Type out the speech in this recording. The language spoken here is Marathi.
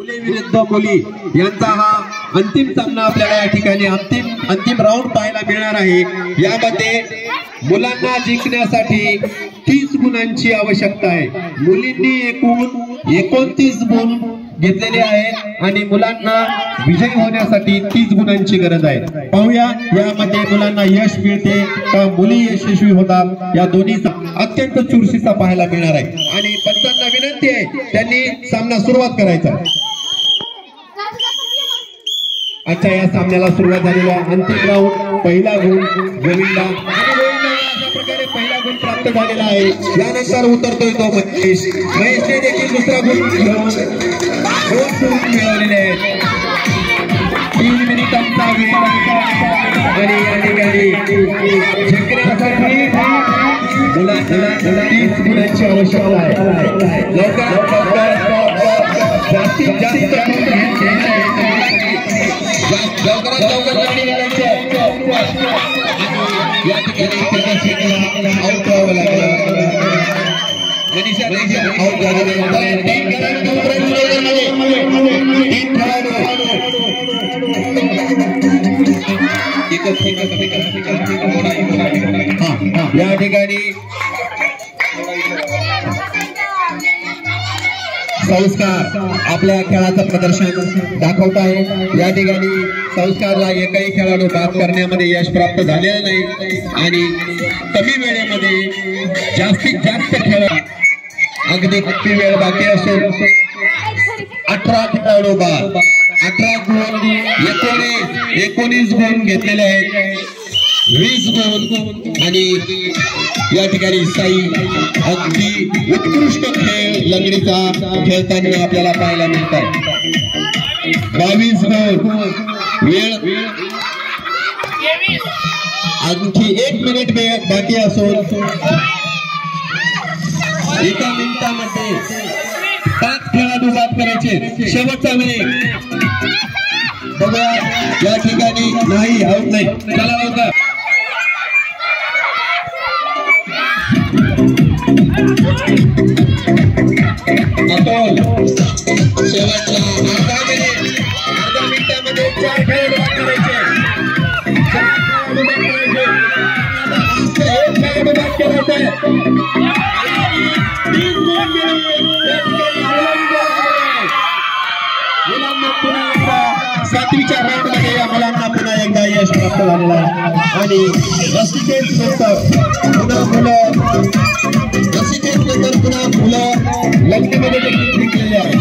मुली विरुद्ध मुली यांचा हा अंतिम सामना आपल्याला या ठिकाणी अंतिम राऊंड पाहायला मिळणार आहे। यामध्ये मुलांना जिंकण्यासाठी 30 गुणांची आवश्यकता आहे। मुलींनी एकूण 29 गुण घेतलेले आहेत आणि मुलांना विजयी होण्यासाठी 30 गुणांची गरज आहे। पाहूया यामध्ये मुलांना यश मिळते का मुली यशस्वी होतात, या दोन्ही अत्यंत चुरशीचा पाहायला मिळणार आहे। आणि पंचांना विनंती आहे त्यांनी सामना सुरुवात करायचा। अच्छा, या सामन्याला सुरुवात झालेला अंतिम राऊंड पहिला गुण गोविंदा अशा प्रकारे पहिला गुण प्राप्त झालेला आहे। यानंतर उतरतोय तो महेशने देखील दुसरा गुण घेऊन 2 गुण मिळवलेले आहेत। 3 मिनिटांचा वेळ आणि या ठिकाणी जिंकण्यासाठी मुलांना 30 गुणांची आवश्यकता आहे। लवकर जास्तीत जास्त या ठिकाणी आउट व्हावं लागलं। मनीषा आउट झालेले या ठिकाणी संस्कार आपल्या खेळाचं प्रदर्शन दाखवत आहे। या ठिकाणी संस्कारला एकही खेळाडू बाद करण्यामध्ये यश प्राप्त झालेलं नाही आणि कमी वेळेमध्ये जास्तीत जास्त खेळ अगदी कमी वेळ बाकी असून 18 खेळाडू बाद, 18 गुण 19 गुण घेतलेले आहेत, 20 गुण आणि या ठिकाणी साई अगदी उत्कृष्ट खेळ लंगडीचा खेळताना आपल्याला पाहायला मिळतात। 22 गुण वेळ आणखी 1 मिनिट बाकी असून 1 मिनिटामध्ये 5 खेळाडू बाद करायचे। शेवटचा मिनिट बघा, या ठिकाणी नाही आउट नाही, चला लवकर शेवटचा अर्धा मिनिटामध्ये 4 खेळाडू बाद करायचे। सातवीच्या राऊंड मध्ये या मुलांना पुन्हा एकदा यश प्राप्त झालेलं आहे आणि रस्सीखेच नंतर पुन्हा मुलं लग्नामध्ये देखील जिंकलेले आहेत।